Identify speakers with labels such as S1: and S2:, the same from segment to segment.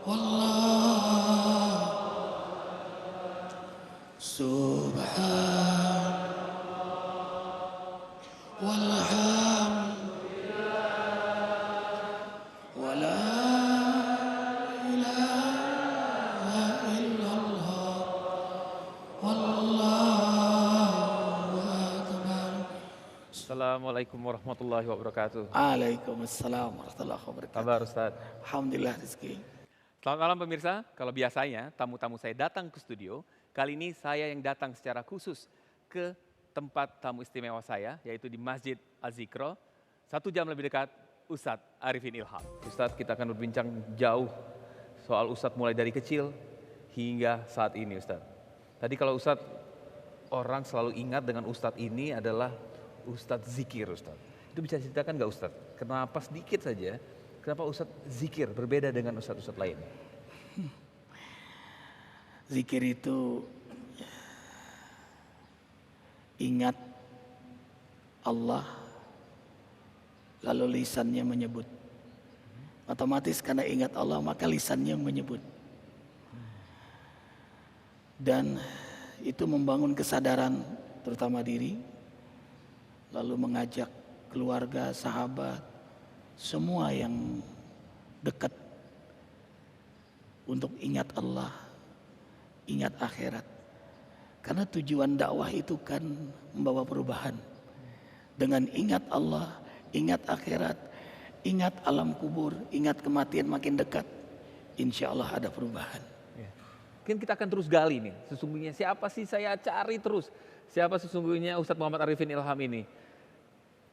S1: والله سبحان والحمد ولا إله إلا الله والله أكبر.
S2: Assalamualaikum warahmatullahi wabarakatuh.
S1: Waalaikumsalam warahmatullahi wabarakatuh.
S2: Kabar Ustaz?
S1: Alhamdulillah rezeki.
S2: Selamat malam pemirsa. Kalau biasanya tamu-tamu saya datang ke studio, kali ini saya yang datang secara khusus ke tempat tamu istimewa saya, yaitu di Masjid Az-Zikro. 1 jam lebih dekat, Ustadz Arifin Ilham. Ustadz, kita akan berbincang jauh soal Ustadz mulai dari kecil hingga saat ini Ustadz. Tadi kalau Ustadz, orang selalu ingat dengan Ustadz ini adalah Ustadz zikir Ustadz. Itu bisa ceritakan nggak Ustadz? Kenapa sedikit saja, kenapa Ustadz zikir berbeda dengan Ustadz-Ustadz lain?
S1: Zikir itu ingat Allah, lalu lisannya menyebut. Otomatis karena ingat Allah maka lisannya menyebut. Dan itu membangun kesadaran terutama diri, lalu mengajak keluarga, sahabat, semua yang dekat untuk ingat Allah, ingat akhirat. Karena tujuan dakwah itu kan membawa perubahan. Dengan ingat Allah, ingat akhirat, ingat alam kubur, ingat kematian makin dekat, insya Allah ada perubahan.
S2: Mungkin kita akan terus gali nih, sesungguhnya siapa sih saya cari terus. Siapa sesungguhnya Ustadz Muhammad Arifin Ilham ini?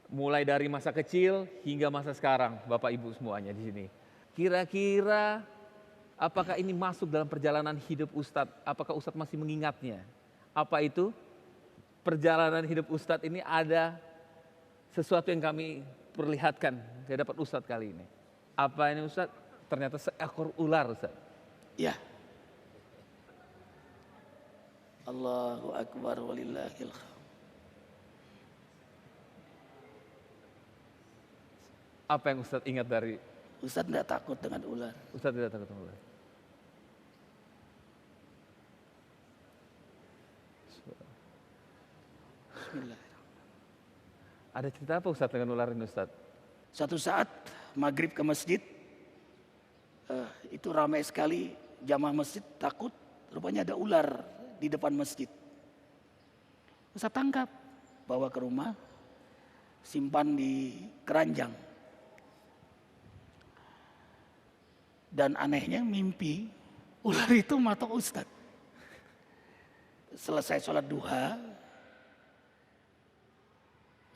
S2: Mulai dari masa kecil hingga masa sekarang, Bapak Ibu semuanya di sini. Kira-kira apakah ini masuk dalam perjalanan hidup Ustadz? Apakah Ustadz masih mengingatnya? Apa itu? Perjalanan hidup Ustadz ini ada sesuatu yang kami perlihatkan di hadapan Ustadz kali ini. Apa ini Ustadz? Ternyata seekor ular Ustadz.
S1: Ya. Allahu Akbar walillahil hamd.
S2: Apa yang Ustadz ingat dari?
S1: Ustadz tidak takut dengan ular.
S2: Ustadz tidak takut dengan ular.
S1: Bismillahirrahmanirrahim.
S2: Ada cerita apa Ustadz dengan ular ini Ustadz?
S1: Suatu saat maghrib ke masjid, itu ramai sekali jamaah masjid takut, rupanya ada ular di depan masjid. Ustadz tangkap, bawa ke rumah, simpan di keranjang. Dan anehnya mimpi ular itu matok Ustadz. Selesai sholat duha,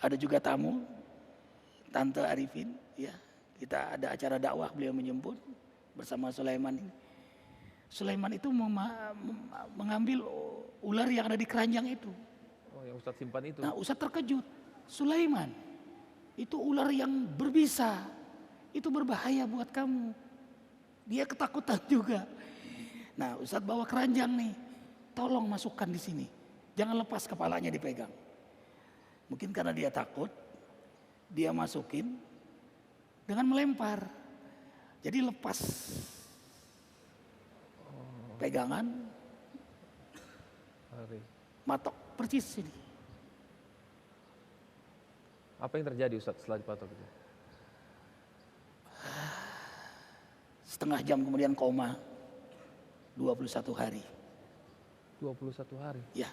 S1: ada juga tamu, Tante Arifin, ya, kita ada acara dakwah, beliau menjemput bersama Sulaiman. Sulaiman itu mengambil ular yang ada di keranjang itu.
S2: Oh, yang Ustadz simpan itu.
S1: Nah, Ustadz terkejut. Sulaiman, itu ular yang berbisa, itu berbahaya buat kamu. Dia ketakutan juga. Nah, Ustadz bawa keranjang nih, tolong masukkan di sini, jangan lepas kepalanya dipegang. Mungkin karena dia takut, dia masukin dengan melempar. Jadi lepas pegangan, matok persis sini.
S2: Apa yang terjadi Ustadz setelah dipatok itu?
S1: Setengah jam kemudian koma, 21 hari.
S2: 21 hari?
S1: Ya.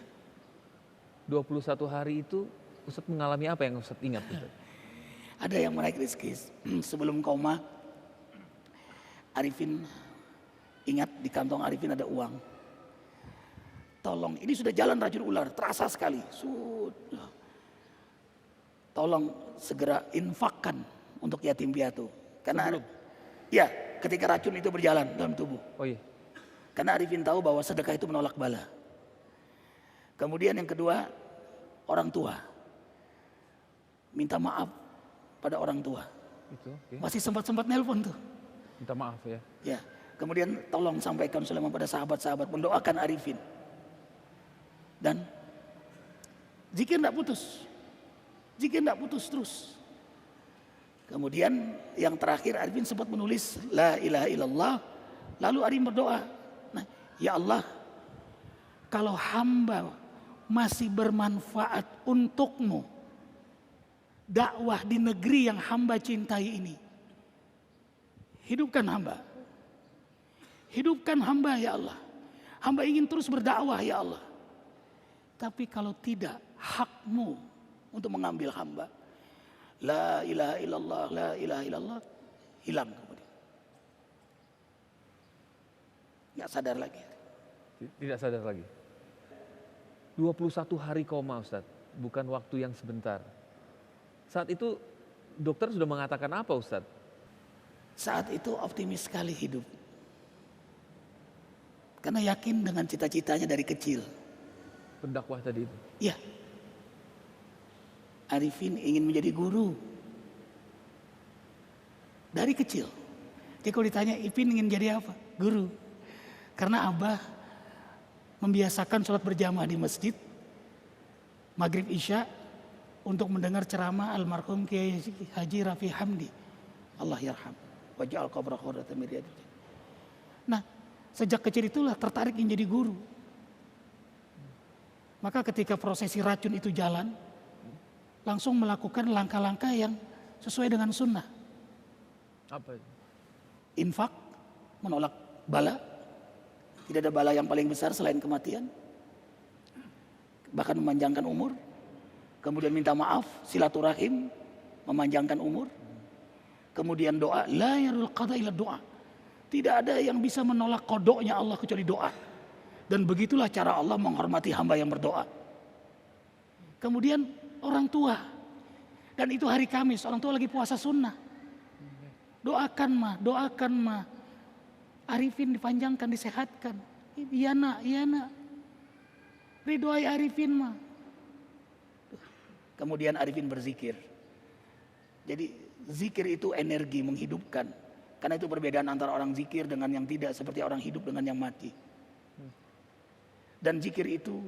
S2: 21 hari itu Ustadz mengalami apa yang Ustadz ingat Ustadz?
S1: Ada yang menaik rezeki. Sebelum koma, Arifin ingat di kantong Arifin ada uang. Tolong, ini sudah jalan racun ular, terasa sekali. Sudah. Tolong segera infakkan untuk yatim piatu. Karena ya, ketika racun itu berjalan dalam tubuh.
S2: Oh iya.
S1: Karena Arifin tahu bahwa sedekah itu menolak bala. Kemudian yang kedua, orang tua. Minta maaf pada orang tua.
S2: Itu, okay.
S1: Masih sempat-sempat nelpon tuh.
S2: Minta maaf ya.
S1: Ya, kemudian tolong sampaikan Sulaiman pada sahabat-sahabat, mendoakan Arifin. Dan zikir tidak putus. Zikir tidak putus terus. Kemudian yang terakhir Arifin sempat menulis La ilaha illallah Lalu Arifin berdoa, nah, ya Allah, kalau hamba masih bermanfaat untukmu, dakwah di negeri yang hamba cintai ini, hidupkan hamba. Hidupkan hamba ya Allah. Hamba ingin terus berdakwah ya Allah. Tapi kalau tidak, hakmu untuk mengambil hamba. La ilaha illallah, la ilaha illallah. Hilang kemudian. Nggak sadar lagi.
S2: Tidak sadar lagi. 21 hari koma Ustaz, bukan waktu yang sebentar. Saat itu dokter sudah mengatakan apa Ustaz?
S1: Saat itu optimis sekali hidup. Karena yakin dengan cita-citanya dari kecil.
S2: Pendakwah tadi itu.
S1: Ya. Arifin ingin menjadi guru. Dari kecil. Jadi kalau ditanya Ipin ingin jadi apa? Guru. Karena Abah membiasakan sholat berjamaah di masjid. Maghrib Isya. Untuk mendengar ceramah almarhum Kiai Haji Rafi Hamdi. Allah yarham. Waj'al qabrahu rawdatan min riyadil jannah. Nah, sejak kecil itulah tertarik ingin jadi guru. Maka ketika prosesi racun itu jalan, langsung melakukan langkah-langkah yang sesuai dengan sunnah.
S2: Apa itu?
S1: Infak, menolak bala. Tidak ada bala yang paling besar selain kematian. Bahkan memanjangkan umur. Kemudian minta maaf, silaturahim, memanjangkan umur. Kemudian doa, la yarul qada illa doa. Tidak ada yang bisa menolak kodoknya Allah kecuali doa. Dan begitulah cara Allah menghormati hamba yang berdoa. Kemudian orang tua. Dan itu hari Kamis, orang tua lagi puasa sunnah. Doakan mah. Arifin dipanjangkan, disehatkan. Iya nak. Ridhoi Arifin mah. Kemudian Arifin berzikir. Jadi zikir itu energi menghidupkan. Karena itu perbedaan antara orang zikir dengan yang tidak, seperti orang hidup dengan yang mati. Dan zikir itu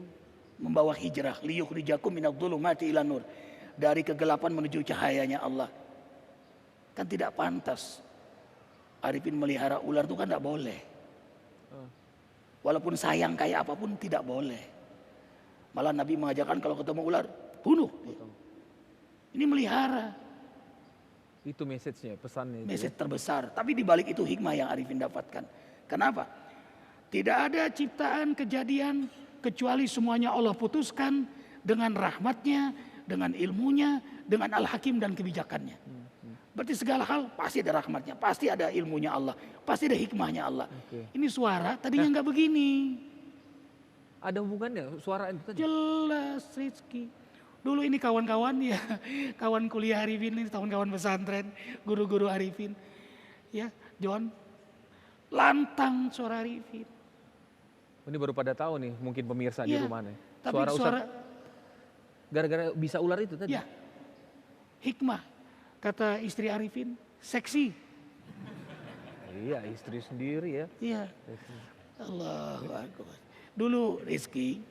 S1: membawa hijrah, liyukhrijakum minadh-dhulumati ilan nur, dari kegelapan menuju cahayanya Allah. Kan tidak pantas Arifin melihara ular itu kan tidak boleh. Walaupun sayang kayak apapun tidak boleh. Malah Nabi mengajarkan kalau ketemu ular, bunuh. Ini melihara.
S2: Itu message-nya, pesannya.
S1: Message terbesar. Tapi di balik itu hikmah yang Arifin dapatkan. Kenapa? Tidak ada ciptaan kejadian kecuali semuanya Allah putuskan dengan rahmatnya, dengan ilmunya, dengan Al-Hakim dan kebijakannya. Berarti segala hal pasti ada rahmatnya, pasti ada ilmunya Allah, pasti ada hikmahnya Allah. Ini suara tadinya nggak begini.
S2: Ada hubungannya suara itu tadi?
S1: Jelas Rizky. Dulu ini kawan-kawan ya, kawan kuliah Arifin ini, kawan-kawan pesantren, guru-guru Arifin. Ya, John, lantang suara Arifin.
S2: Ini baru pada tahu nih, mungkin pemirsa di
S1: Ya,
S2: rumah nih.
S1: tapi
S2: Suara
S1: suara
S2: Ustaz, gara-gara bisa ular itu tadi?
S1: ya, hikmah. Kata istri Arifin, seksi.
S2: Iya, istri sendiri ya.
S1: Iya. Allahu Akbar. Dulu Rizky,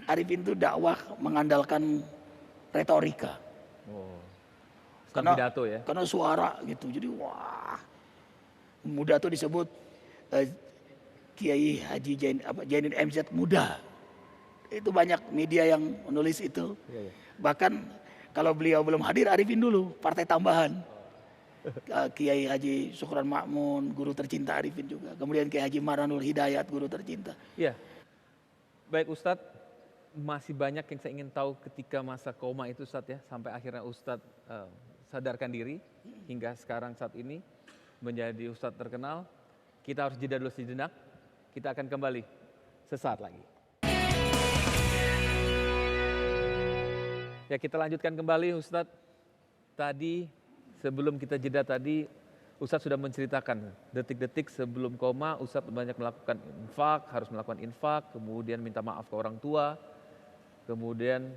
S1: Arifin itu dakwah mengandalkan retorika.
S2: Oh.
S1: Karena,
S2: Pidato ya.
S1: karena suara gitu. Jadi wah. Muda tuh disebut Kiai Haji Jainin MZ muda. Itu banyak media yang menulis itu.
S2: Iya.
S1: Bahkan kalau beliau belum hadir, Arifin dulu partai tambahan. Kiai Haji Syukran Ma'mun, guru tercinta Arifin juga. Kemudian Kiai Haji Maranul Hidayat, guru tercinta.
S2: Iya. Baik Ustadz, masih banyak yang saya ingin tahu ketika masa koma itu Ustadz ya. Sampai akhirnya Ustadz sadarkan diri hingga sekarang saat ini menjadi Ustadz terkenal. Kita harus jeda dulu sejenak. Kita akan kembali sesaat lagi. Ya, kita lanjutkan kembali Ustadz. Tadi sebelum kita jeda tadi Ustadz sudah menceritakan detik-detik sebelum koma Ustadz banyak melakukan infak, harus melakukan infak, kemudian minta maaf ke orang tua. Kemudian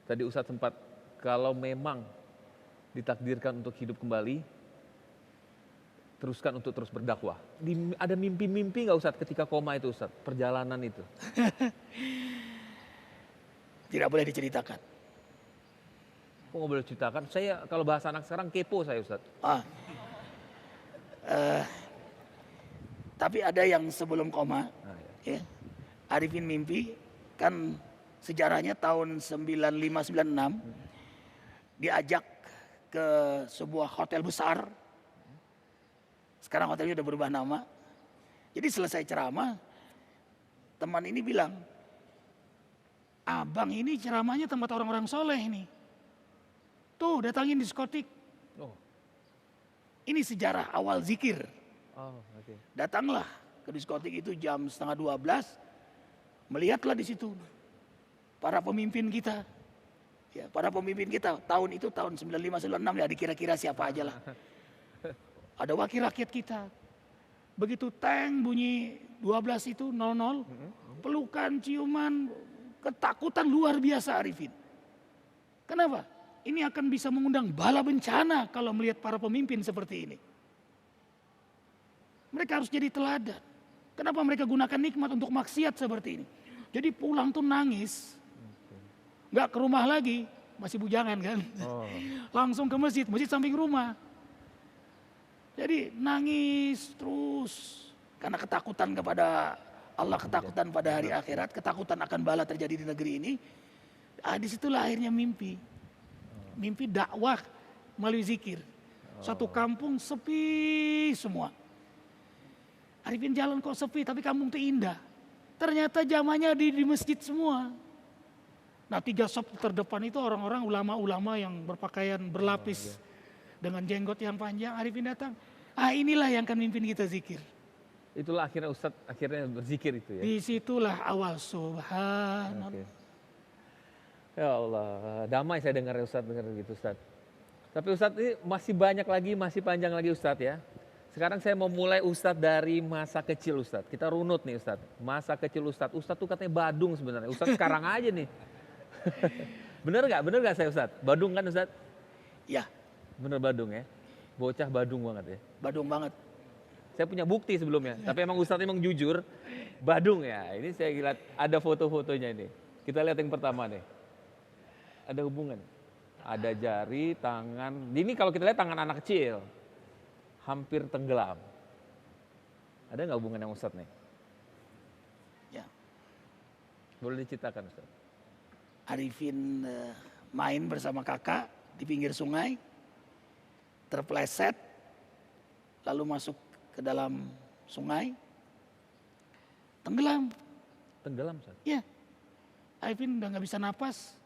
S2: tadi Ustadz sempat kalau memang ditakdirkan untuk hidup kembali, teruskan untuk terus berdakwah. Ada mimpi-mimpi nggak Ustadz ketika koma itu Ustadz, perjalanan itu?
S1: Tidak boleh diceritakan.
S2: Kok nggak boleh ceritakan? Saya kalau bahasa anak sekarang kepo saya Ustadz.
S1: Tapi ada yang sebelum koma.
S2: Ya.
S1: Ya. Arifin mimpi, kan sejarahnya tahun 95-96 diajak ke sebuah hotel besar. Sekarang hotelnya udah berubah nama. Jadi selesai ceramah, teman ini bilang, abang ini ceramahnya tempat orang-orang soleh ini. Tuh datangin diskotik.
S2: Oh.
S1: Ini sejarah awal zikir.
S2: Oh, oke.
S1: Datanglah ke diskotik itu jam 11:30, melihatlah di situ para pemimpin kita. Ya, para pemimpin kita tahun itu tahun 95-96 ya, dikira-kira siapa aja lah. Ada wakil rakyat kita. Begitu teng bunyi 12 itu 00, pelukan, ciuman, ketakutan luar biasa Arifin. Kenapa? Ini akan bisa mengundang bala bencana kalau melihat para pemimpin seperti ini. Mereka harus jadi teladan. Kenapa mereka gunakan nikmat untuk maksiat seperti ini? Jadi pulang tuh nangis. Nggak ke rumah lagi, masih bujangan kan.
S2: Oh.
S1: Langsung ke masjid, masjid samping rumah. Jadi nangis terus. Karena ketakutan kepada Allah, ketakutan pada hari akhirat, ketakutan akan bala terjadi di negeri ini. Disitulah akhirnya mimpi. Mimpi dakwah melalui zikir. Satu kampung sepi semua. Arifin jalan kok sepi, tapi kampung itu indah. Ternyata jamaahnya di masjid semua. Nah 3 sop terdepan itu orang-orang ulama-ulama yang berpakaian berlapis dengan jenggot yang panjang. Arifin datang, inilah yang akan mimpin kita zikir.
S2: Itulah akhirnya Ustadz akhirnya berzikir itu ya.
S1: Disitulah awal subhanallah.
S2: Oke. Ya Allah, damai saya dengar Ustadz dengar gitu Ustadz. Tapi Ustadz ini masih banyak lagi, masih panjang lagi Ustadz ya. Sekarang saya mau mulai Ustadz dari masa kecil Ustadz. Kita runut nih Ustadz. Masa kecil Ustadz. Ustadz tuh katanya badung sebenarnya. Ustadz sekarang aja nih. Bener gak saya Ustadz? Badung kan Ustadz?
S1: Ya,
S2: Bener badung ya. Bocah badung banget ya.
S1: badung banget.
S2: Saya punya bukti sebelumnya. Tapi emang Ustadz emang jujur. Badung ya. Ini saya lihat ada foto-fotonya ini. Kita lihat yang pertama nih. Ada hubungan. Ada jari, tangan. Ini kalau kita lihat tangan anak kecil. Hampir tenggelam. Ada nggak hubungan yang Ustadz nih?
S1: Ya.
S2: Boleh diceritakan Ustadz?
S1: Arifin main bersama kakak di pinggir sungai, terpleset, lalu masuk ke dalam sungai, tenggelam.
S2: Tenggelam Ustadz?
S1: Ya, Arifin udah nggak bisa napas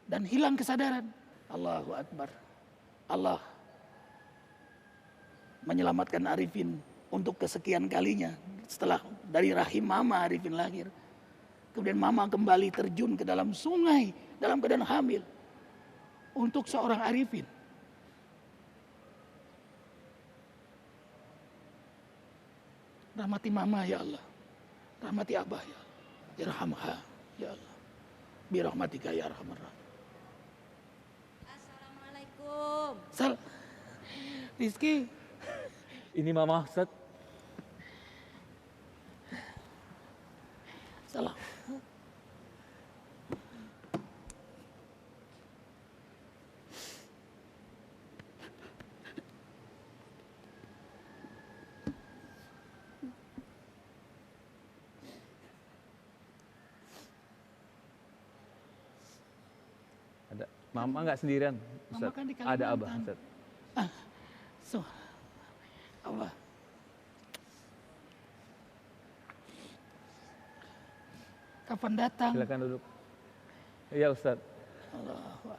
S1: dan hilang kesadaran. Allahu Akbar. Allah menyelamatkan Arifin untuk kesekian kalinya setelah dari rahim mama Arifin lahir. Kemudian mama kembali terjun ke dalam sungai dalam keadaan hamil untuk seorang Arifin. Rahmati mama ya Allah. Rahmati abah ya Allah. Irhamha ya Allah. Birahmatika ya arhamar rahim.
S3: Assalamualaikum.
S1: Rizky,
S2: Ini Mama Ustadz.
S1: salam.
S2: Ada Mama nggak sendirian
S1: Mama
S2: Ustadz?
S1: kan di
S2: Ada Abah
S1: Kalimantan.
S2: Ustadz.
S1: So, Allah. Kapan datang?
S2: Silakan duduk. Iya Ustadz.
S1: Allahu Akbar.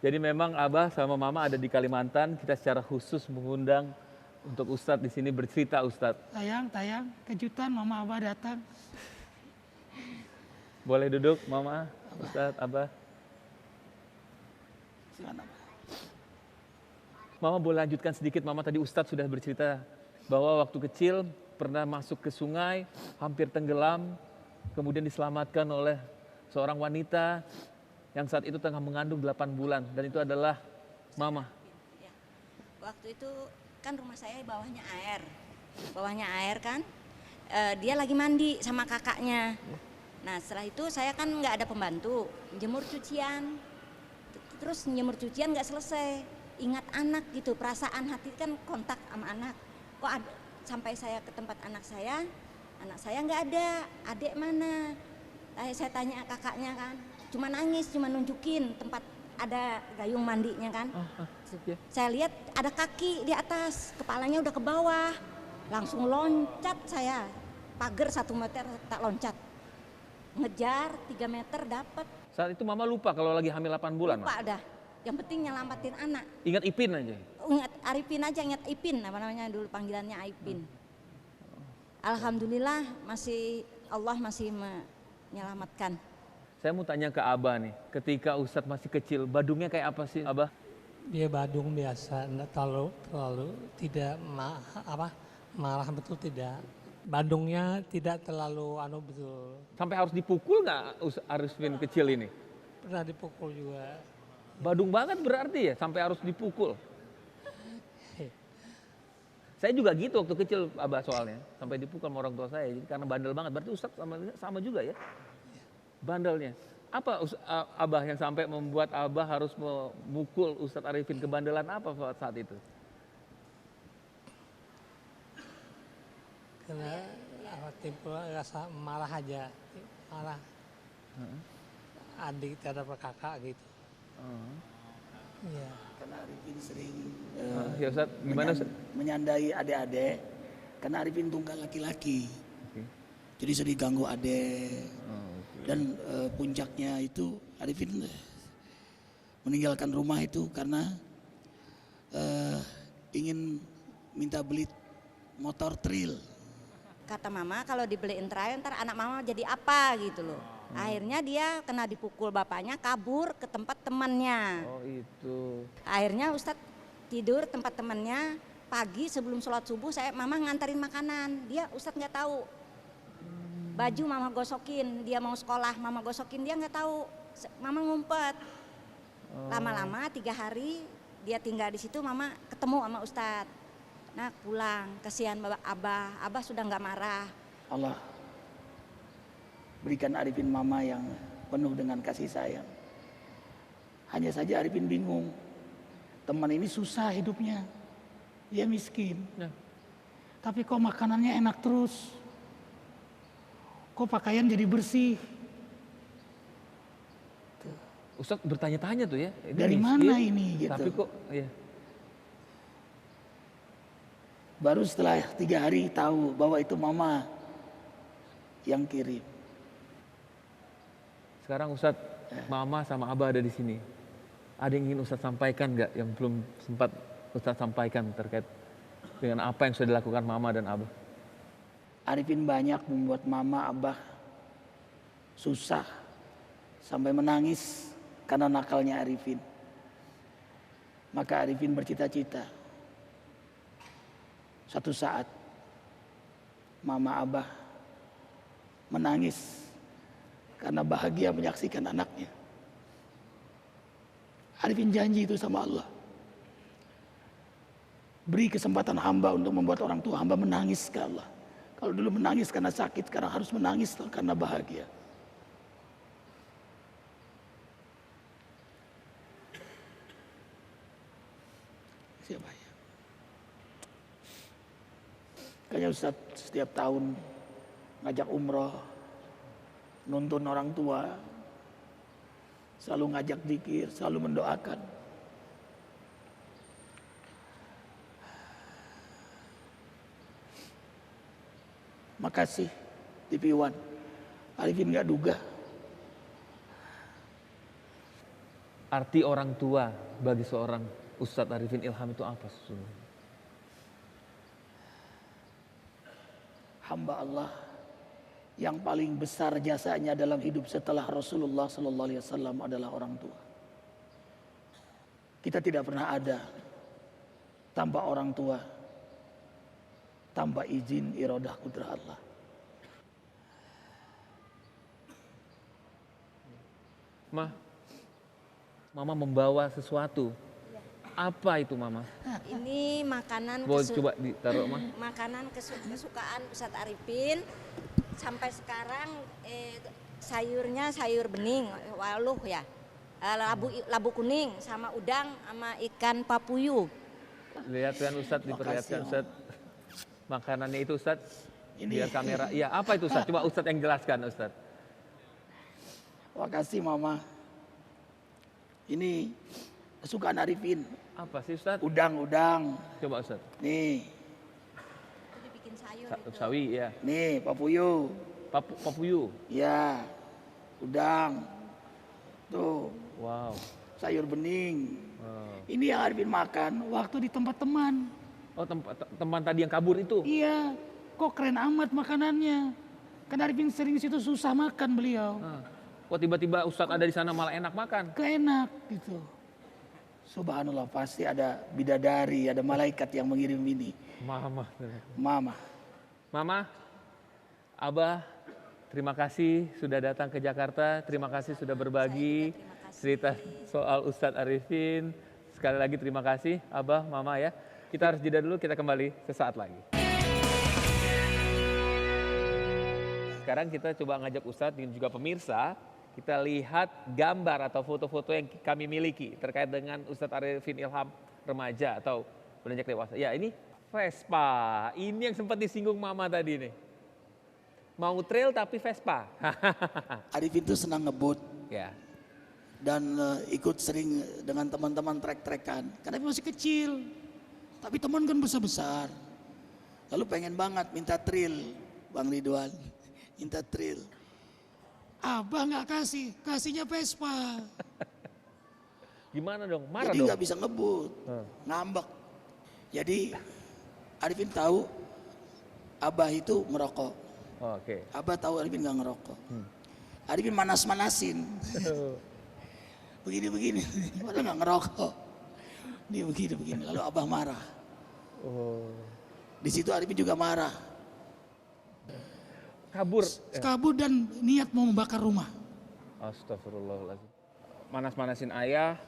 S2: Jadi memang Abah sama Mama ada di Kalimantan. Kita secara khusus mengundang untuk Ustadz di sini bercerita Ustadz.
S1: Tayang, kejutan mama abah datang.
S2: Boleh duduk Mama, Ustadz, Abah.
S1: Silakan Abah.
S2: Mama boleh lanjutkan sedikit. Mama tadi Ustadz sudah bercerita bahwa waktu kecil pernah masuk ke sungai, hampir tenggelam, kemudian diselamatkan oleh seorang wanita yang saat itu tengah mengandung 8 bulan. Dan itu adalah Mama.
S3: Ya. Waktu itu kan rumah saya bawahnya air kan. Dia lagi mandi sama kakaknya. Nah setelah itu saya kan nggak ada pembantu, jemur cucian. Terus jemur cucian nggak selesai. Ingat anak gitu, perasaan hati kan kontak sama anak. Kok ada, sampai saya ke tempat anak saya nggak ada. Adik mana? Saya tanya kakaknya kan, cuma nangis, cuma nunjukin tempat ada gayung mandinya kan.
S2: Ya.
S3: Saya lihat ada kaki di atas, kepalanya udah ke bawah, langsung loncat saya, pagar 1 meter tak loncat, ngejar 3 meter dapat.
S2: Saat itu mama lupa kalau lagi hamil 8 bulan.
S3: Lupa dah, yang penting nyelamatin anak.
S2: Ingat Ipin aja.
S3: Ingat Arifin aja, ingat Ipin, apa namanya dulu panggilannya Ipin. Alhamdulillah Allah masih menyelamatkan.
S2: Saya mau tanya ke Abah nih, ketika Ustadz masih kecil, badungnya kayak apa sih Abah?
S4: Dia badung biasa, enggak terlalu tidak marah betul tidak. Badungnya tidak terlalu betul.
S2: Sampai harus dipukul nggak Arifin kecil ini?
S4: Pernah dipukul juga.
S2: Badung banget berarti ya, sampai harus dipukul. Saya juga gitu waktu kecil Abah soalnya, sampai dipukul sama orang tua saya. Jadi karena bandel banget, berarti Ustadz sama juga ya? Bandelnya. Apa Abah yang sampai membuat Abah harus memukul Ustadz Arifin? Kebandelan apa saat itu?
S4: Karena timbul rasa marah aja, marah. Adik terhadap kakak gitu. Iya.
S1: Karena Arifin sering
S2: Ya Ustadz, gimana Ustadz?
S1: menyandai adik-adik, karena Arifin tunggal laki-laki. Jadi sering ganggu adik. Dan puncaknya itu Arifin meninggalkan rumah itu karena ingin minta beli motor trail.
S3: Kata mama kalau dibeliin trail ntar anak mama jadi apa gitu loh. Akhirnya dia kena dipukul bapaknya, kabur ke tempat temannya.
S2: Oh itu.
S3: Akhirnya Ustadz tidur tempat temannya, pagi sebelum sholat subuh mama nganterin makanan. Dia Ustadz nggak tahu. Baju mama gosokin, dia mau sekolah mama gosokin, dia nggak tahu. Mama ngumpet. Lama-lama 3 hari dia tinggal di situ, mama ketemu sama Ustadz. Nah pulang, kasihan Abah sudah nggak marah.
S1: Allah berikan Arifin mama yang penuh dengan kasih sayang. Hanya saja Arifin bingung, teman ini susah hidupnya, dia miskin.
S2: Ya.
S1: Tapi kok makanannya enak terus, kok pakaian jadi bersih.
S2: Ustadz bertanya-tanya tuh ya.
S1: Dari
S2: miskin,
S1: mana ini gitu.
S2: Tapi kok ya.
S1: Baru setelah 3 hari tahu bahwa itu mama yang kirim.
S2: Sekarang Ustadz, mama sama Abah ada di sini. Ada yang ingin Ustadz sampaikan nggak yang belum sempat Ustadz sampaikan terkait dengan apa yang sudah dilakukan mama dan Abah?
S1: Arifin banyak membuat mama Abah susah sampai menangis karena nakalnya Arifin. Maka Arifin bercita-cita suatu saat mama Abah menangis karena bahagia menyaksikan anaknya. Arifin janji itu sama Allah. Beri kesempatan hamba untuk membuat orang tua hamba menangis ke Allah. Kalau dulu menangis karena sakit, sekarang harus menangis karena bahagia. Siapa ya? Kayaknya Ustaz setiap tahun ngajak umroh, nuntun orang tua, selalu ngajak zikir, selalu mendoakan. Makasih TV One. Arifin gak duga.
S2: Arti orang tua bagi seorang Ustadz Arifin Ilham itu apa sesungguhnya?
S1: Hamba Allah yang paling besar jasanya dalam hidup setelah Rasulullah SAW adalah orang tua. Kita tidak pernah ada tanpa orang tua, tanpa izin iradah kudrah Allah.
S2: Mama membawa sesuatu. Apa itu Mama?
S3: Ini makanan
S2: Boleh coba ditaruh Mah.
S3: makanan kesukaan Ustadz Arifin. Sampai sekarang sayurnya sayur bening, waluh ya, labu kuning sama udang sama ikan papuyu.
S2: Lihat kan Ustadz, diperlihatkan Ustadz. makanannya itu Ustadz?
S1: Ini.
S2: Biar kamera. Iya, apa itu Ustadz? Coba Ustadz yang jelaskan Ustadz.
S1: Makasih Mama. Ini kesukaan Arifin.
S2: Apa sih Ustadz?
S1: Udang.
S2: Coba Ustadz.
S1: Nih,
S3: Jadi bikin sayur itu.
S2: Sawi ya.
S1: nih papuyu.
S2: Papuyu.
S1: Ya, udang. Tuh,
S2: Wow.
S1: sayur bening.
S2: Wow.
S1: Ini yang Arifin makan waktu di tempat teman.
S2: Oh, teman tadi yang kabur itu.
S1: Iya, kok keren amat makanannya. Kan Arifin sering situ susah makan beliau.
S2: Kok tiba-tiba Ustadz ada di sana malah enak makan?
S1: Keenak gitu. Subhanallah, pasti ada bidadari, ada malaikat yang mengirim ini.
S2: Mama.
S1: Mama,
S2: Abah, terima kasih sudah datang ke Jakarta. Terima kasih sudah berbagi cerita soal Ustadz Arifin. Sekali lagi terima kasih Abah, Mama ya. Kita harus jeda dulu, kita kembali sesaat lagi. Sekarang kita coba ngajak Ustadz dan juga pemirsa, kita lihat gambar atau foto-foto yang kami miliki terkait dengan Ustadz Arifin Ilham remaja atau beranjak dewasa. Ya, ini Vespa. Ini yang sempat disinggung Mama tadi nih. Mau trail tapi Vespa.
S1: Arifin tuh senang ngebut
S2: Ya.
S1: dan ikut sering dengan teman-teman trek-trekan. Karena dia masih kecil, tapi teman kan besar-besar. Lalu pengen banget minta trail, Bang Ridwan, minta trail. Abah nggak kasih, kasihnya Vespa.
S2: Gimana dong? Marah
S1: Jadi
S2: dong?
S1: nggak bisa ngebut, ngambek. Jadi Arifin tahu Abah itu merokok.
S2: Oh, oke.
S1: Abah tahu Arifin nggak ngerokok. Arifin manas-manasin. Begini-begini, padahal nggak ngerokok. Dia begini-begini, lalu Abah marah.
S2: Oh.
S1: Di situ Arifin juga marah.
S2: Kabur.
S1: Kabur dan niat mau membakar rumah.
S2: Astagfirullahaladzim. Manas-manasin ayah,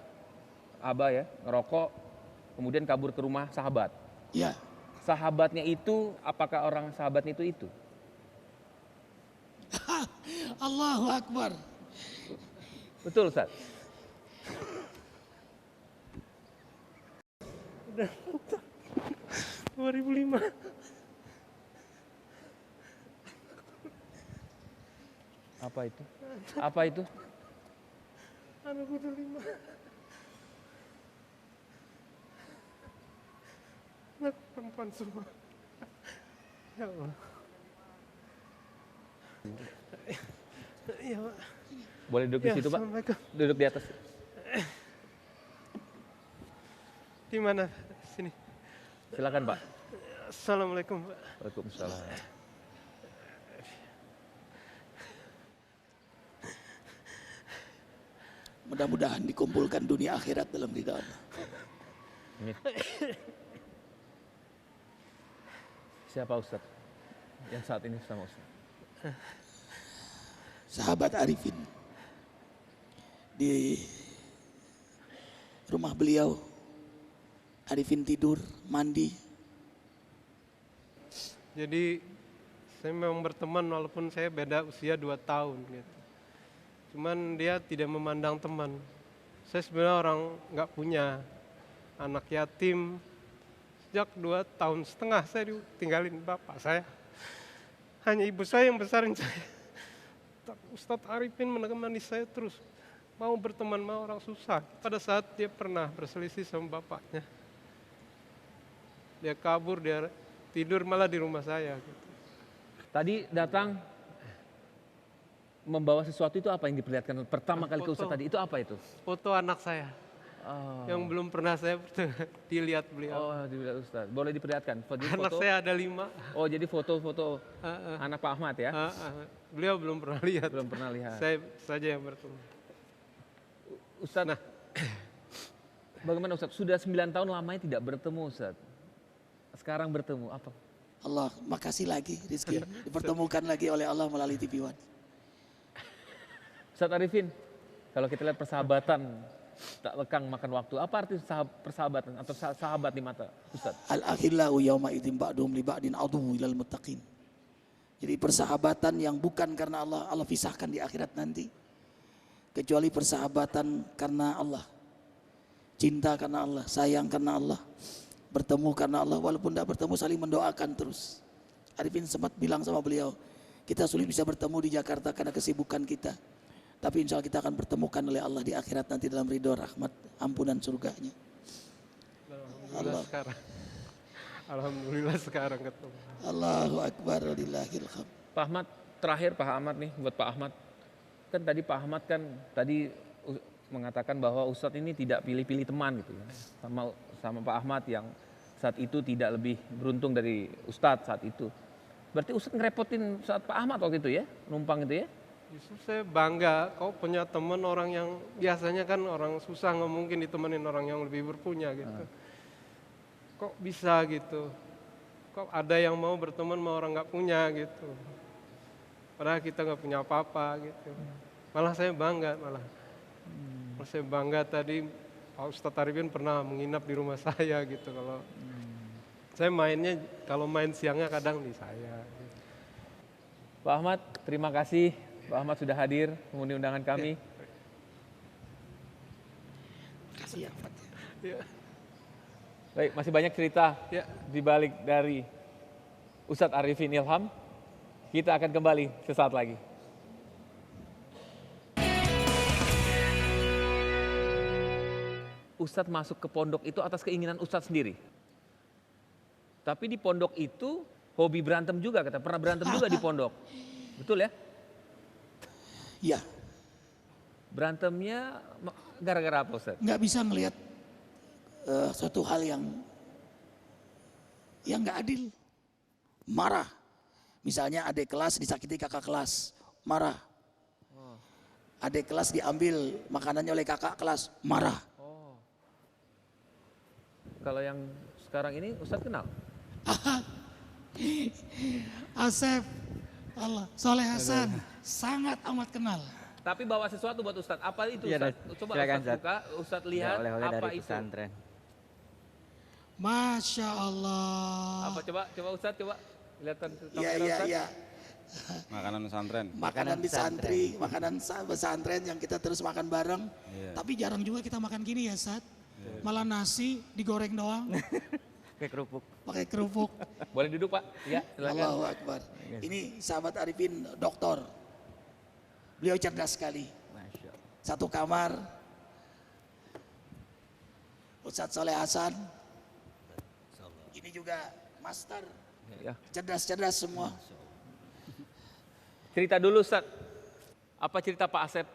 S2: Abah ya, ngerokok, kemudian kabur ke rumah sahabat.
S1: Ya,
S2: Sahabatnya itu, apakah orang sahabatnya itu?
S1: Allahu Akbar.
S2: Betul Ustaz?
S4: Udah 2005.
S2: Apa itu? Apa itu?
S4: Anak udah 5. Anak perempuan semua. Ya Allah. Ya, Pak.
S2: Boleh duduk di
S4: Ya,
S2: situ Pak?
S4: Assalamualaikum.
S2: Duduk di atas.
S4: Di mana? Sini.
S2: Silakan Pak.
S4: Assalamualaikum, Pak.
S2: Waalaikumsalam.
S1: Mudah-mudahan dikumpulkan dunia akhirat dalam ridha Allah.
S2: Amin. Siapa Ustaz? Yang saat ini sama Ustaz?
S1: Sahabat Arifin di rumah beliau. Arifin tidur, mandi.
S4: Jadi saya memang berteman walaupun saya beda usia 2 tahun gitu. Cuman dia tidak memandang teman. Saya sebenarnya orang nggak punya, anak yatim. Sejak 2,5 tahun saya ditinggalin bapak saya. Hanya ibu saya yang besarin saya. Ustadz Arifin menemani saya terus. Mau berteman, mau orang susah. Pada saat dia pernah berselisih sama bapaknya. Dia kabur, dia tidur malah di rumah saya. Gitu.
S2: Tadi datang membawa sesuatu itu apa yang diperlihatkan pertama kali ke
S4: Foto.
S2: Ustaz tadi? Itu apa itu?
S4: Foto anak saya
S2: Oh,
S4: yang belum pernah saya dilihat beliau.
S2: oh dilihat Ustaz. Boleh diperlihatkan? Jadi
S4: Anak
S2: foto.
S4: saya ada 5.
S2: Oh, jadi foto-foto anak Pak Ahmad ya?
S4: Beliau belum pernah lihat.
S2: Belum pernah lihat.
S4: Saya saja yang bertemu.
S2: Ustaz, bagaimana Ustaz? Sudah 9 tahun lamanya tidak bertemu Ustaz. Sekarang bertemu, apa?
S1: Allah, makasih lagi Rizky. Dipertemukan lagi oleh Allah melalui TV One.
S2: Ustaz Arifin, kalau kita lihat persahabatan tak lekang makan waktu, apa arti persahabatan atau sahabat di mata Ustaz?
S1: Al-akhillahu yawma idzin ba'dhum li ba'din aduwwun ilal muttaqin. Jadi persahabatan yang bukan karena Allah, Allah pisahkan di akhirat nanti. Kecuali persahabatan karena Allah. Cinta karena Allah, sayang karena Allah. bertemu karena Allah, walaupun tidak bertemu saling mendoakan terus. Arifin sempat bilang sama beliau, kita sulit bisa bertemu di Jakarta karena kesibukan kita, tapi insya Allah kita akan pertemukan oleh Allah di akhirat nanti dalam ridho, rahmat, ampunan surganya.
S4: Alhamdulillah sekarang. Alhamdulillah sekarang ketemu.
S1: Allahu Akbar, walillahil hamd.
S2: Pak Ahmad, terakhir Pak Ahmad nih, buat Pak Ahmad. Kan tadi Pak Ahmad kan tadi mengatakan bahwa Ustadz ini tidak pilih-pilih teman gitu ya. Sama Pak Ahmad yang saat itu tidak lebih beruntung dari Ustadz saat itu. Berarti Ustadz ngerepotin saat Pak Ahmad waktu itu ya, numpang itu ya?
S4: Justru saya bangga, kau punya teman orang yang biasanya kan orang susah nggak mungkin ditemenin orang yang lebih berpunya gitu. Kok bisa gitu? Kok ada yang mau berteman sama orang nggak punya gitu? Padahal kita nggak punya apa-apa gitu. Malah saya bangga malah. Saya bangga tadi Pak Ustadz Arifin pernah menginap di rumah saya gitu. Kalau saya mainnya, kalau main siangnya kadang di saya. Gitu.
S2: Pak Ahmad, terima kasih. Pak Ahmad sudah hadir memenuhi undangan kami.
S1: Kasih ya, Pak.
S4: Ya.
S2: Baik, masih banyak cerita
S4: Ya.
S2: di balik dari Ustadz Arifin Ilham. Kita akan kembali sesaat lagi. Ustadz masuk ke pondok itu atas keinginan Ustadz sendiri. Tapi di pondok itu hobi berantem juga, kata pernah berantem juga di pondok. Betul ya?
S1: Ya,
S2: Berantemnya gara-gara apa Ustadz?
S1: nggak bisa melihat suatu hal yang nggak adil, marah. Misalnya adik kelas disakiti kakak kelas, marah. Adik kelas diambil makanannya oleh kakak kelas, marah.
S2: Kalau yang sekarang ini Ustadz kenal?
S1: Asep, Allah, Soleh Hasan, sangat amat kenal.
S2: Tapi bawa sesuatu buat Ustadz. Apa itu
S5: Iya,
S2: Ustadz? Coba
S5: silakan,
S2: Ustadz buka, Ustadz lihat
S5: oleh-oleh
S2: apa
S5: dari
S2: itu.
S5: pesantren.
S1: Masya Allah.
S2: Apa coba Ustadz coba kelihatan
S1: Iya,
S2: kamera
S1: iya,
S2: Ustadz.
S1: iya.
S6: Makanan pesantren.
S1: Makanan di santri, makanan pesantren yang kita terus makan bareng.
S6: Iya.
S1: Tapi jarang juga kita makan gini ya, Sat. Malah nasi digoreng doang,
S5: Kayak kerupuk.
S1: pakai kerupuk.
S2: Boleh duduk Pak? Ya, silakan.
S1: Allahu Akbar. Ini sahabat Arifin, doktor. Beliau cerdas sekali.
S5: Masya Allah.
S1: Satu kamar. Ustadz Soleh Hasan. Ini juga master.
S2: Ya.
S1: Cerdas-cerdas semua.
S2: Cerita dulu Ustadz. Apa cerita Pak Asep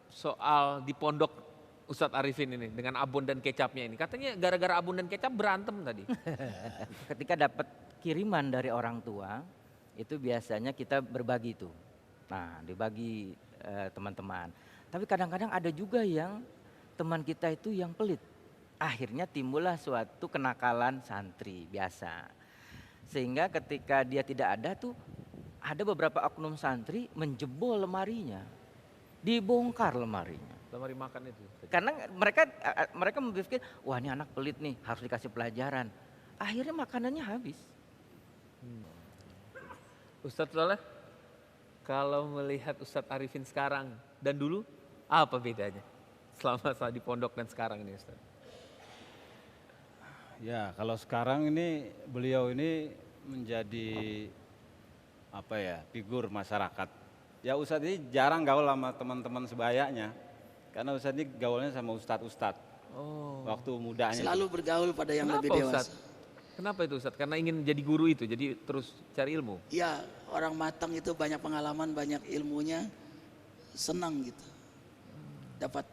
S2: soal di pondok Ustadz Arifin ini dengan abon dan kecapnya ini? Katanya gara-gara abon dan kecap berantem tadi.
S5: Ketika dapat kiriman dari orang tua, itu biasanya kita berbagi tuh. Nah, dibagi teman-teman. Tapi kadang-kadang ada juga yang teman kita itu yang pelit. Akhirnya timbullah suatu kenakalan santri biasa. Sehingga ketika dia tidak ada tuh, ada beberapa oknum santri menjebol lemarinya. Dibongkar lemarinya.
S2: Lemari makan itu.
S5: Karena mereka berpikir, wah ini anak pelit nih, harus dikasih pelajaran. Akhirnya makanannya habis.
S2: Ustadz Soleh, kalau melihat Ustadz Arifin sekarang dan dulu, apa bedanya? Selama saat di pondok dan sekarang ini Ustadz.
S6: Ya, kalau sekarang ini beliau ini menjadi apa ya, figur masyarakat. Ya Ustadz ini jarang gaul sama teman-teman sebayanya. Karena Ustadz ini gaulnya sama ustadz-ustadz.
S2: Oh.
S6: Waktu mudanya.
S1: Selalu bergaul pada yang
S2: Kenapa
S1: lebih dewasa.
S2: Ustadz? Kenapa itu Ustadz? Karena ingin jadi guru itu, jadi terus cari ilmu.
S1: Ya, orang matang itu banyak pengalaman, banyak ilmunya, senang gitu. Dapat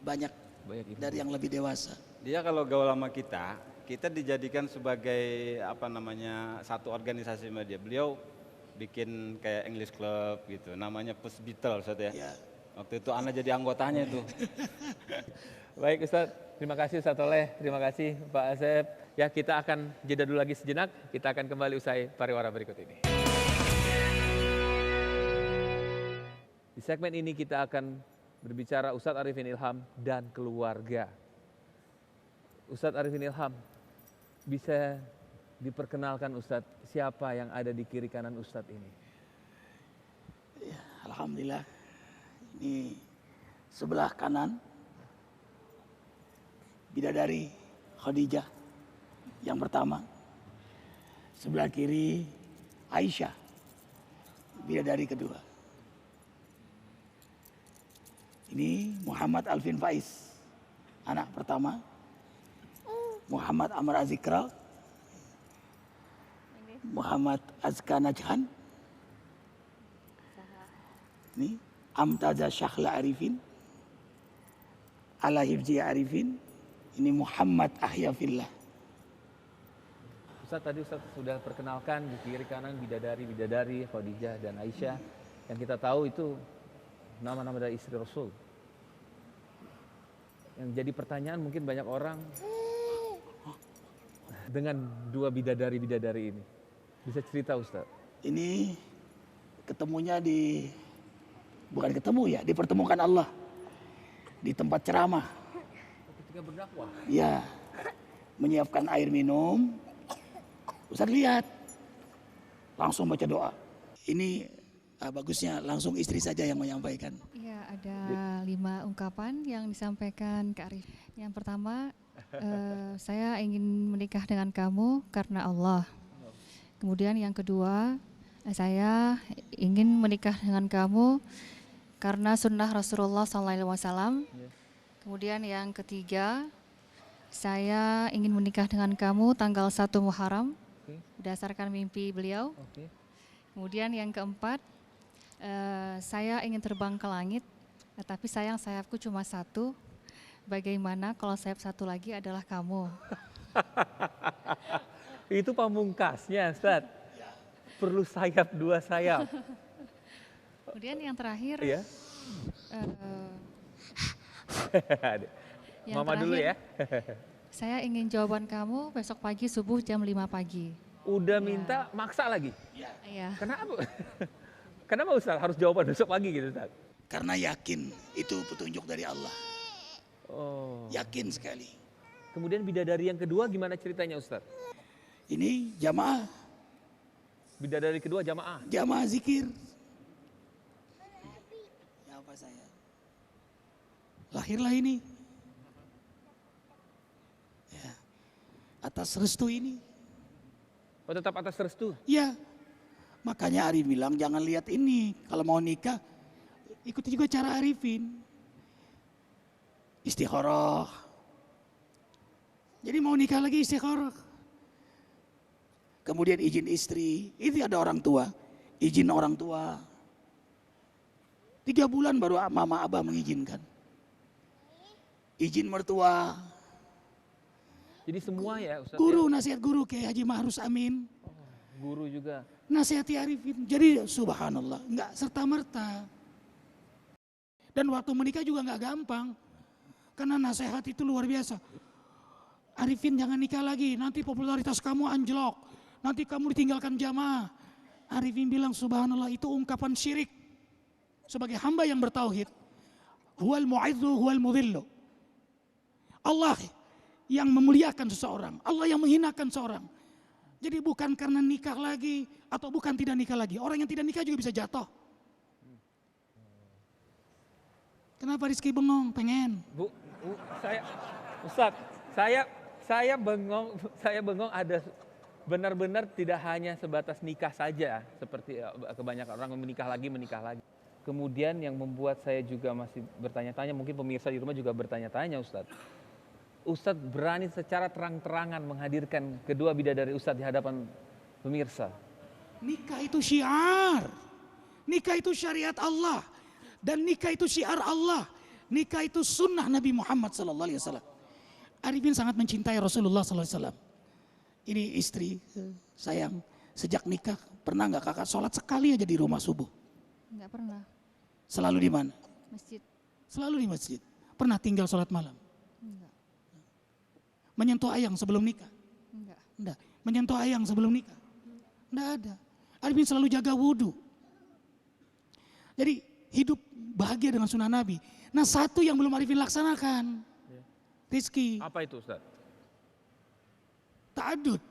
S1: banyak
S2: Banyak ilmu.
S1: dari yang lebih dewasa.
S6: Dia kalau gaul sama kita dijadikan sebagai apa namanya satu organisasi sama dia. Beliau bikin kayak English Club gitu, namanya Push Beetle Ustadz ya.
S1: Ya.
S6: Waktu itu Ana jadi anggotanya itu.
S2: Baik Ustadz, terima kasih Ustadz Soleh, terima kasih Pak Asep. Ya kita akan jeda dulu lagi sejenak, kita akan kembali usai pariwara berikut ini. Di segmen ini kita akan berbicara Ustadz Arifin Ilham dan keluarga. Ustadz Arifin Ilham, bisa diperkenalkan Ustadz siapa yang ada di kiri kanan Ustadz ini?
S1: Ya, alhamdulillah. Ini sebelah kanan bidadari Khadijah. yang pertama. Sebelah kiri Aisyah, bidadari kedua. Ini Muhammad Alvin Faiz, anak pertama. Muhammad Amr Azikra, Muhammad Azka Najhan, ini Amtaza Syakhla Arifin, Ala Hifzi Arifin, ini Muhammad Ahya Fillah.
S2: Ustaz, tadi Ustaz sudah perkenalkan di kiri kanan bidadari, Khadijah dan Aisyah. Yang kita tahu itu nama-nama dari istri Rasul. Yang jadi pertanyaan mungkin banyak orang dengan dua bidadari ini. Bisa cerita Ustaz?
S1: Ini ketemunya bukan ketemu ya, dipertemukan Allah di tempat ceramah.
S2: Ketika berdakwah.
S1: Ya, menyiapkan air minum. Ustaz lihat, langsung baca doa. Ini bagusnya langsung istri saja yang menyampaikan.
S7: Ya, ada 5 ungkapan yang disampaikan Kak Arif. Yang pertama, saya ingin menikah dengan kamu karena Allah. Kemudian yang kedua, saya ingin menikah dengan kamu karena sunnah Rasulullah SAW. Kemudian yang ketiga, saya ingin menikah dengan kamu tanggal 1 Muharram berdasarkan mimpi beliau. Kemudian yang keempat, saya ingin terbang ke langit, tapi sayang sayapku cuma 1. Bagaimana kalau sayap 1 lagi adalah kamu?
S2: Itu pamungkasnya Ustaz. Perlu sayap 2 sayap.
S7: Kemudian yang terakhir,
S2: Iya.
S7: yang
S2: Mama dulu ya.
S7: saya ingin jawaban kamu besok pagi subuh jam 5 pagi.
S2: Udah minta maksa lagi.
S7: Iya.
S2: Kenapa? Kenapa Ustaz harus jawaban besok pagi gitu Ustaz?
S1: Karena yakin itu petunjuk dari Allah.
S2: Oh.
S1: Yakin sekali.
S2: Kemudian bidadari yang kedua gimana ceritanya Ustaz?
S1: Ini jamaah,
S2: Bidadari kedua jamaah.
S1: jamaah zikir. Ya apa saya? Lahirlah ini. Ya. Atas restu ini.
S2: Oh, tetap atas restu.
S1: Ya. Makanya Arif bilang jangan lihat ini. Kalau mau nikah, ikuti juga cara Arifin. Istikharah. Jadi mau nikah lagi istikharah. Kemudian izin istri. Itu ada orang tua. Izin orang tua. 3 bulan baru mama abah mengizinkan. Izin mertua.
S2: Jadi semua ya Ustaz.
S1: Guru, nasihat guru kayak Haji Mahrus Amin.
S2: Guru juga.
S1: Nasihati Arifin. Jadi subhanallah, enggak serta-merta. Dan waktu menikah juga enggak gampang. Karena nasihat itu luar biasa. Arifin jangan nikah lagi, nanti popularitas kamu anjlok. Nanti kamu ditinggalkan jamaah. Arifin bilang subhanallah itu ungkapan syirik. Sebagai hamba yang bertauhid. Huwal mu'idzu huwal mudhillu. Allah yang memuliakan seseorang. Allah yang menghinakan seorang. Jadi bukan karena nikah lagi atau bukan tidak nikah lagi. Orang yang tidak nikah juga bisa jatuh. Kenapa Rizky bengong? Pengen.
S2: Bu, Ustaz, saya bengong ada benar-benar tidak hanya sebatas nikah saja seperti kebanyakan orang menikah lagi. Kemudian yang membuat saya juga masih bertanya-tanya, mungkin pemirsa di rumah juga bertanya-tanya Ustaz. Ustadz berani secara terang-terangan menghadirkan kedua bidadari Ustadz di hadapan pemirsa.
S1: Nikah itu syiar. Nikah itu syariat Allah. Dan nikah itu syiar Allah. Nikah itu sunnah Nabi Muhammad SAW. Arifin sangat mencintai Rasulullah SAW. Ini istri, sayang. Sejak nikah, pernah nggak kakak sholat sekali aja di rumah subuh?
S7: Enggak pernah.
S1: Selalu di mana?
S7: Masjid.
S1: Selalu di masjid. Pernah tinggal sholat malam?
S7: Enggak.
S1: Menyentuh ayang sebelum nikah?
S7: Enggak.
S1: Enggak. Menyentuh ayang sebelum nikah? Enggak ada. Arifin selalu jaga wudhu. Jadi hidup bahagia dengan sunnah Nabi. Nah satu yang belum Arifin laksanakan. Rizky.
S2: Apa itu Ustaz?
S1: Ta'adud.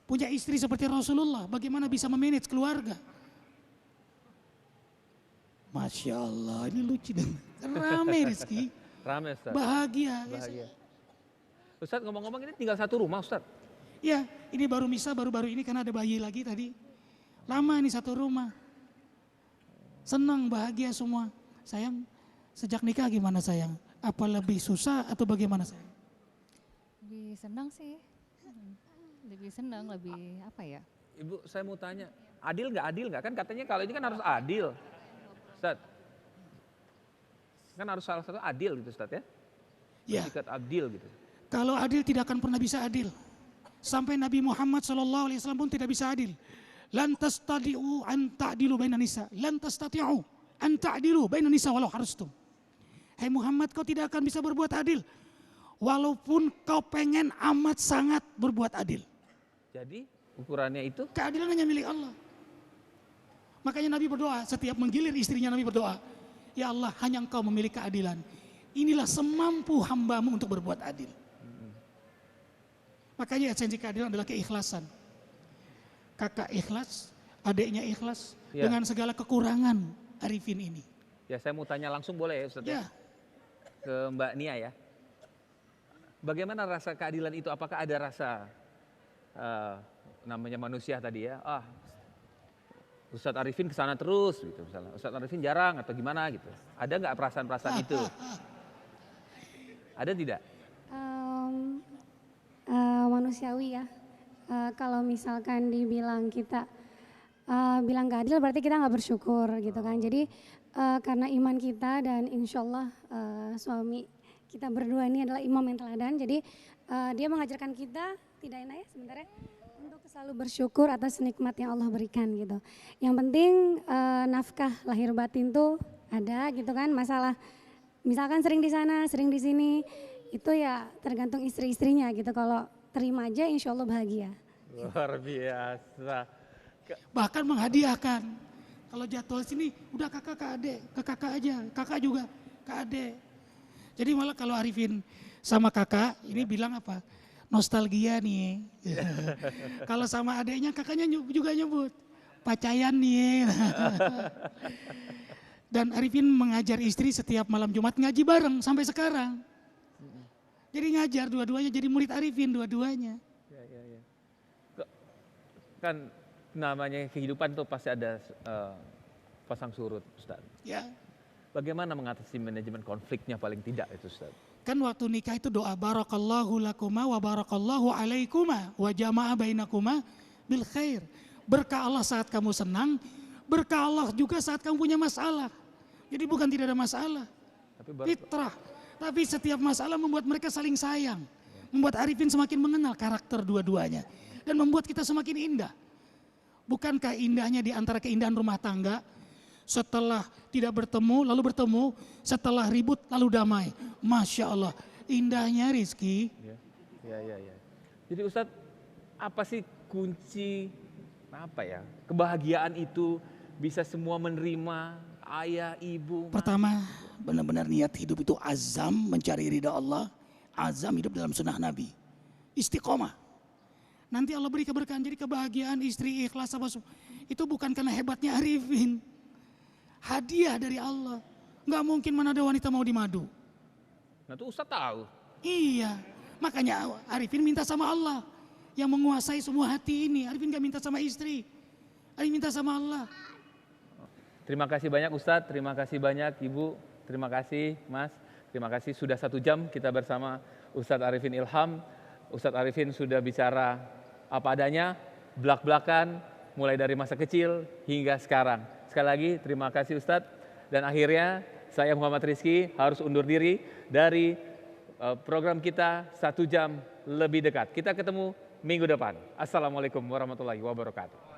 S1: Punya istri seperti Rasulullah. Bagaimana bisa memanage keluarga? Masya Allah. Ini lucu. Rame Rizky.
S2: Rame Ustaz.
S1: Bahagia.
S2: Bahagia. Ustadz ngomong-ngomong ini tinggal satu rumah Ustadz.
S1: Ya, ini baru misa baru-baru ini karena ada bayi lagi tadi. Lama ini satu rumah. Senang, bahagia semua. Sayang, sejak nikah gimana sayang? Apa lebih susah atau bagaimana sayang?
S7: Lebih senang sih. Lebih senang, lebih apa ya?
S2: Ibu saya mau tanya, adil nggak? Kan katanya kalau ini kan harus adil. Ustadz. Kan harus salah satu adil gitu Ustadz ya?
S1: Ya,
S2: Bersikap adil gitu.
S1: kalau adil tidak akan pernah bisa adil. Sampai Nabi Muhammad SAW pun tidak bisa adil. Lan tastati'u an ta'dilu bainan nisa. Lan tastati'u an ta'dilu bainan nisa walau harustum. Hai Muhammad, kau tidak akan bisa berbuat adil. Walaupun kau pengen amat sangat berbuat adil.
S2: Jadi ukurannya itu
S1: Keadilan hanya milik Allah. Makanya Nabi berdoa, setiap menggilir istrinya Nabi berdoa, ya Allah, hanya Engkau memiliki keadilan. Inilah semampu hambamu untuk berbuat adil. Makanya esensi keadilan adalah keikhlasan. Kakak ikhlas, adiknya ikhlas,
S2: Ya.
S1: dengan segala kekurangan Arifin ini.
S2: ya saya mau tanya langsung boleh ya Ustadz ya?
S1: Ya,
S2: Ke Mbak Nia ya. Bagaimana rasa keadilan itu? Apakah ada rasa namanya manusia tadi ya? Ustadz Arifin kesana terus gitu misalnya. Ustadz Arifin jarang atau gimana gitu. Ada nggak perasaan-perasaan itu? Ada tidak?
S8: Manusiawi ya. Kalau misalkan dibilang kita bilang gak adil berarti kita nggak bersyukur gitu kan. Jadi karena iman kita dan insya Allah suami kita berdua ini adalah imam yang teladan. Jadi dia mengajarkan kita tidak enak ya sebenarnya untuk selalu bersyukur atas nikmat yang Allah berikan gitu. Yang penting nafkah lahir batin tuh ada gitu kan. Masalah misalkan sering di sana, sering di sini, itu ya tergantung istri-istrinya gitu. Kalau terima aja insya Allah bahagia.
S2: Luar biasa.
S1: bahkan menghadiahkan. Kalau jadwal sini udah kakak ke adik, ke kakak aja, kakak juga ke adik. Jadi malah kalau Arifin sama kakak ini bilang apa? Nostalgia nih. Kalau sama adiknya kakaknya juga nyebut pacayan nih. Dan Arifin mengajar istri setiap malam Jumat ngaji bareng sampai sekarang. Jadi ngajar dua-duanya, jadi murid Arifin dua-duanya.
S2: Ya. Kan namanya kehidupan tuh pasti ada pasang surut, Ustaz.
S1: Ya,
S2: Bagaimana mengatasi manajemen konfliknya paling tidak itu, Ustaz?
S1: kan waktu nikah itu doa barakallahu lakuma wa barakallahu alaikuma wa jama'a bainakuma bil khair. Berkah Allah saat kamu senang, berkah Allah juga saat kamu punya masalah. Jadi bukan tidak ada masalah,
S2: Tapi
S1: fitrah. Tapi setiap masalah membuat mereka saling sayang. Membuat Arifin semakin mengenal karakter dua-duanya. Dan membuat kita semakin indah. Bukankah indahnya di antara keindahan rumah tangga? Setelah tidak bertemu, lalu bertemu. Setelah ribut, lalu damai. Masya Allah, indahnya Rizky.
S2: Ya. Jadi Ustadz, apa sih kunci kebahagiaan itu bisa semua menerima ayah, ibu?
S1: Pertama, benar-benar niat hidup itu azam mencari ridha Allah. Azam hidup dalam sunnah Nabi. Istiqomah. Nanti Allah beri keberkahan, jadi kebahagiaan istri ikhlas apa semua. Itu bukan karena hebatnya Arifin. Hadiah dari Allah. Nggak mungkin mana ada wanita mau dimadu.
S2: Nah itu Ustadz tahu.
S1: Iya, makanya Arifin minta sama Allah. Yang menguasai semua hati ini. Arifin gak minta sama istri. Arifin minta sama Allah.
S2: Terima kasih banyak Ustadz, terima kasih banyak Ibu, terima kasih Mas. Terima kasih sudah 1 jam kita bersama Ustadz Arifin Ilham. Ustadz Arifin sudah bicara apa adanya, belak-belakan, mulai dari masa kecil hingga sekarang. Sekali lagi terima kasih Ustadz. Dan akhirnya saya Muhammad Rizky harus undur diri dari program kita 1 jam lebih dekat. Kita ketemu minggu depan. Assalamualaikum warahmatullahi wabarakatuh.